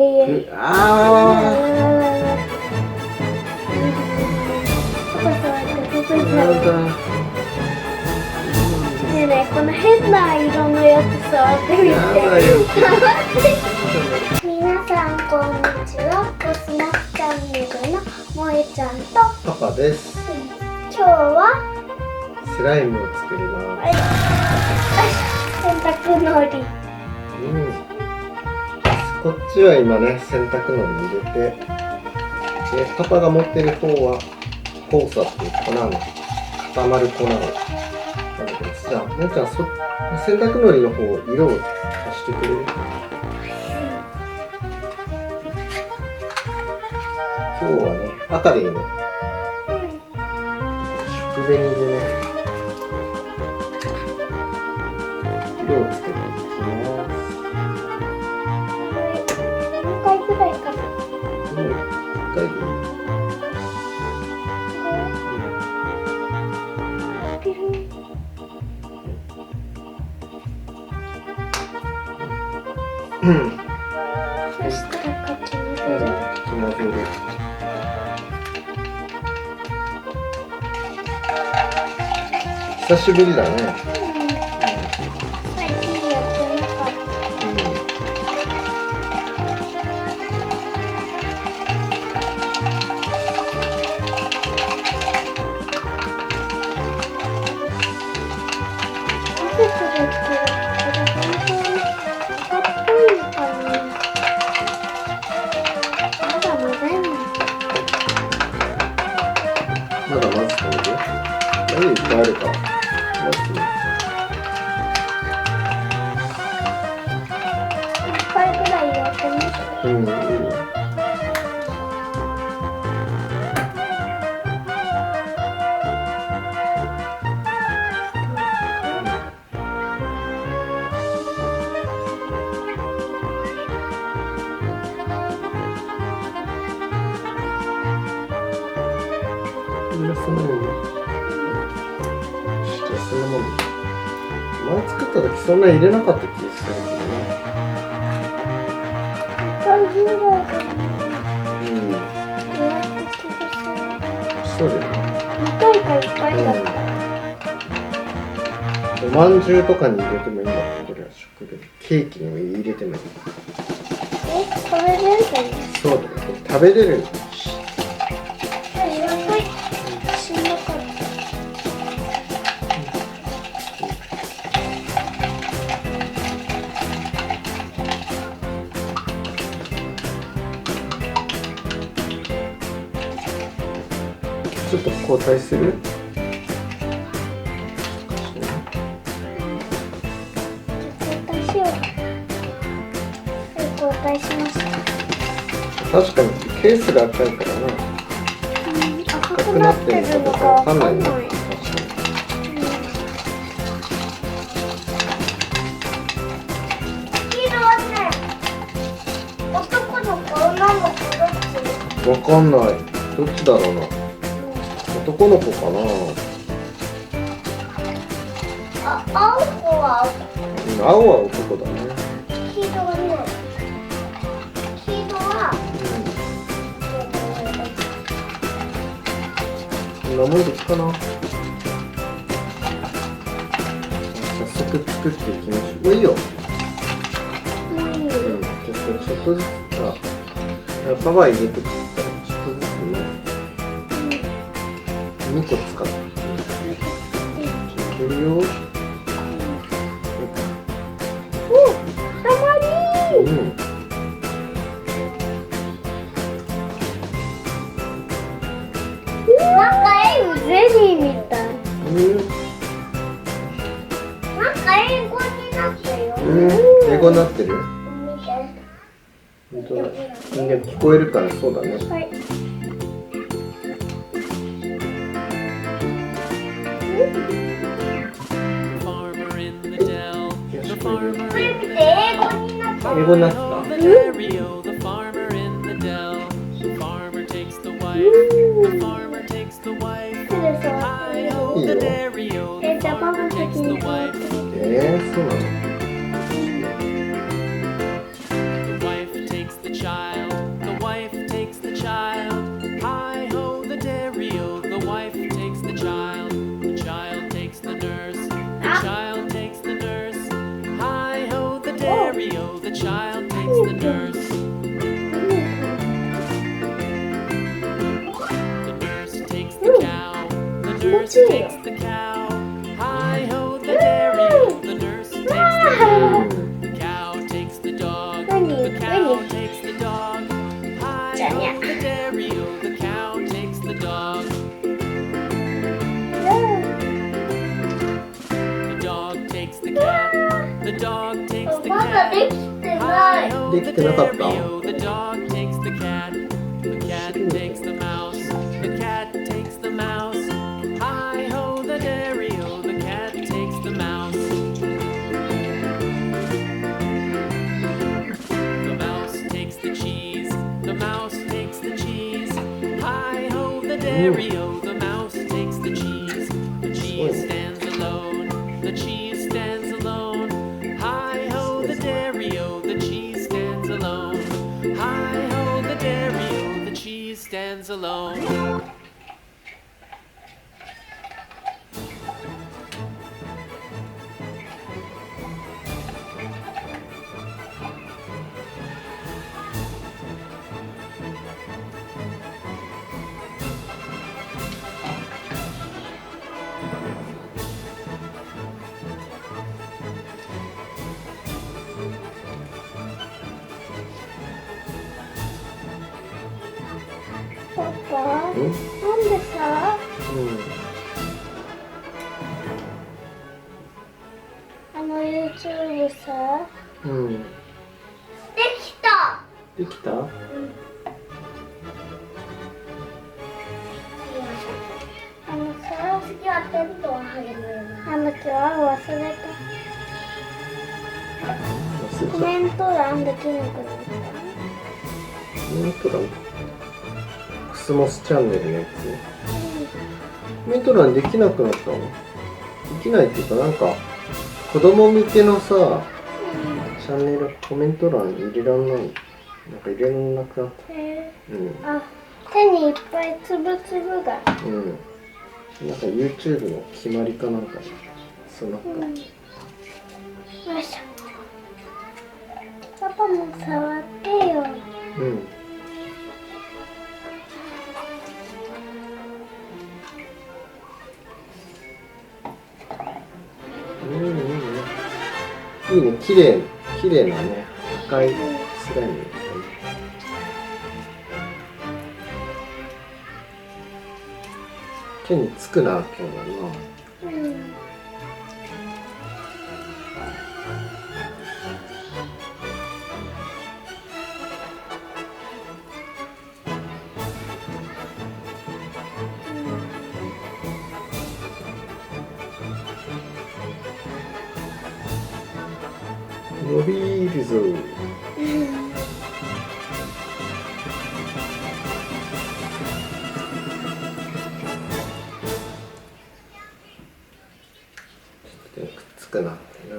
ねえねえ、この変な色のやつ触ってみて。皆さんこんにちは。コスモスチャンネルのもえちゃんとパパです。今日はスライムを作ります。洗濯のり。こっちは今ね、洗濯のり入れて、でパパが持ってる方は黄砂っていう粉の固まる粉を食べてます。じゃあ、もえちゃん洗濯のりの方色を足してくれる？今日はね、赤でいいね。しょくべにでね、色をつけていきます。何回ぐらいかな。1回でいい。そしたらかき混ぜる。久しぶりだね。最近やってなかった。まだ混ぜてみる？何いっぱいあるか混ぜてみる？1回ぐらいやってみて。いいよ。そんなもんね。じゃあそんなもんで。前作った時そんな入れなかった気がするけどね。そうだよね。2回か1回だった。おまんじゅうとかに入れてもいいんだって、これは食で。ケーキにも入れてもいい。食べれるかね。そうだよ。食べれるんだし。ちょっと交代する？交代しました。確かにケースが赤いからな。赤くなってるのかわかんない。確かに。黄色はね、男の子女の子どっち？わかんない。どっちだろうな。男の子かな。青子は青は男だね。黄色はね、黄色はこんなもんでいいかな。早速作っていきましょう。もういいよ。ちょっとずつさ、パパ入れてくったらちょっとずつね。2個使っていけるよ。お、たまり。なんかゼリーみたい。なんか英語になってるよ。英語になってる？本当だ。聞こえるからそうだね。はい。これ見て、英語になった。英語になった。いいよ。じゃあパパ先に触って。そうなの？まだできてない。できてなかった。パパ、なんでさ、YouTube さ、できた。できた？次はテントを始める。今日は忘れた。コメント欄できなくなった。コメント欄？クスモスチャンネルのやつ。コメント欄できなくなったの？できないっていうか、なんか子供向けのさ、チャンネルコメント欄入れらんない。なんか入れらんなくなった。あ、手にいっぱいつぶつぶが。なんか YouTube の決まりかなんかそうなった。よいしょ。パパも触ってよ。いいね、綺麗なね、赤いスライム。手につくな、今日はな。伸びるぞ。くっつくなってな。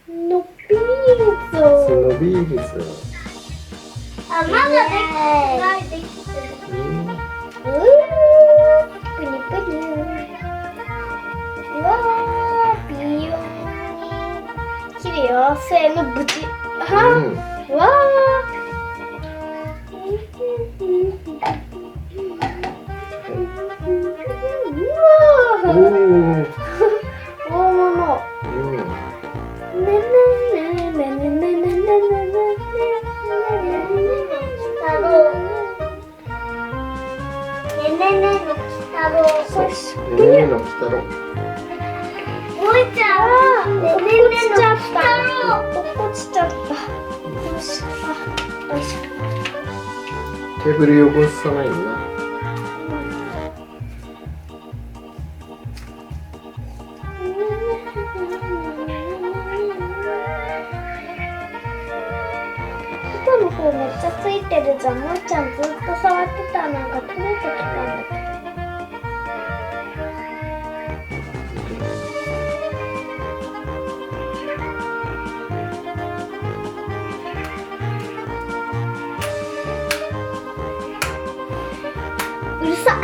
伸びるぞ。伸びるぞ。あ、まだできてない。プニプニ。うわー、ビヨーン。切るよ。せーの、ブチ。わー。大物。テーブル汚さないんだな。の方めっちゃついてるじゃん。もえちゃんずっと触ってたらなんか取れてきたんだけど。うるさっ。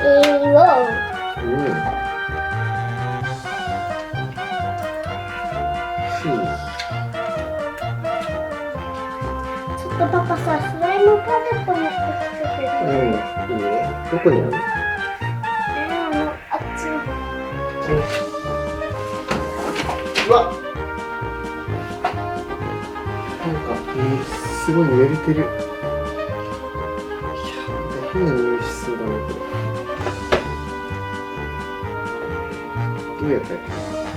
ちょっとパパさ、スライムパレット持ってきてくれる？いいね。どこにあるの？あっち。うわ。なんか、すごい濡れてる。いや、変な匂いしそうだね、これ。どうやったっけ？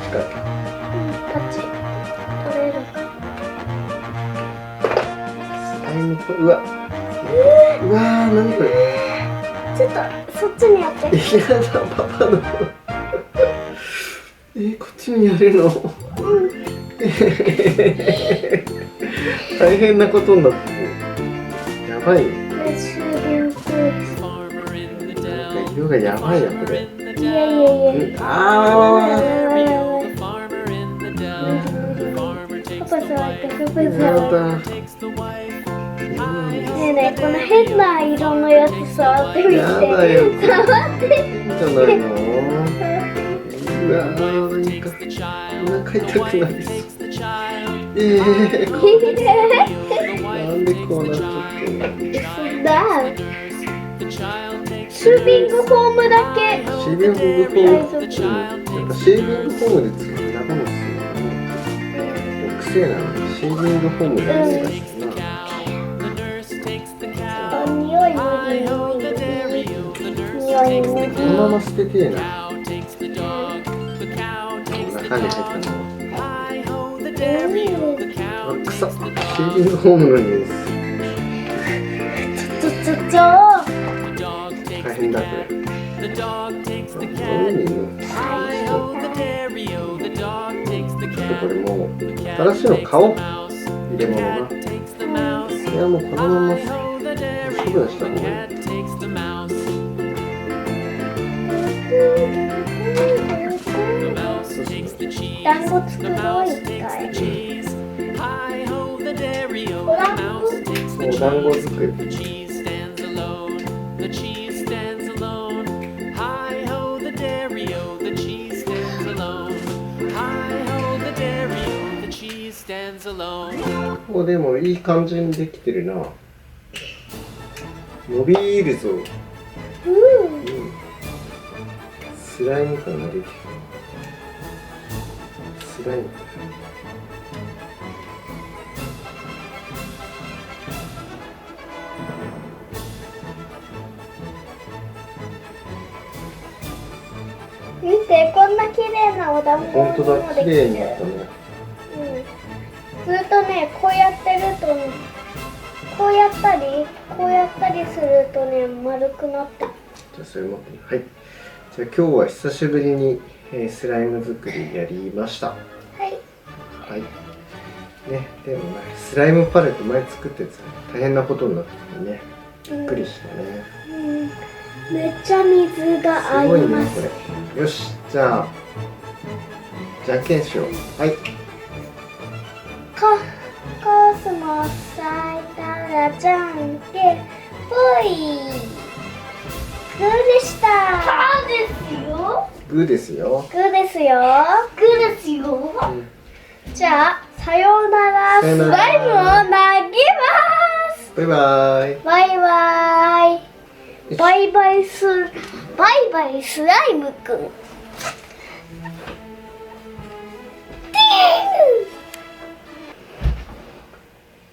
近い。パチ。取れる。うわ。うわー、何これ。ちょっと、そっちにやって。いやだ、パパの。こっちにやるの。大変なことになってる。やばい。色がやばいよ、これ。いや。あパパ触って、パパ触って。やだ。ねえねえ、この変な色のやつ触ってみて。やだよ。触って。いいんじゃないの？うわー、お腹痛くなりそう。なんでこうなっちゃってんの？シュービングフォームだけ。シービングフォーム。やっぱシービングフォームで作る長持ちするのかな。癖なのにシービングフォームが難しいな。匂い無理。このまま捨ててえな。中に入ったの。臭っ。シービングフォームの匂いです。大変だこれ。これもう新しいの買おう。入れ物が。いやもうこのまま処分した方がいい。団子作ろう一回。お団子作り。でもいい感じにできてるな。伸びるぞ。スライム感が出てきた。スライム。見て、こんな綺麗なお団子本当だ、綺麗になったね。ずっとね、こうやってるとね、こうやったりするとね、丸くなって。じゃあそれ持って。はい。じゃあ今日は久しぶりに、スライム作りやりました。はい。はい。ね、でもね、スライムパレット前作ってさ、大変なことになっててね、びっくりしたね。めっちゃ水が合います。すごいね、これ。よし、じゃあ、じゃんけんしよう。はい。コスモス咲いたらじゃんけんぽい。グーでした。グーですよ。グーですよ。じゃあ、さようなら。スライムを投げます。バイバイ。バイバイスライムくん。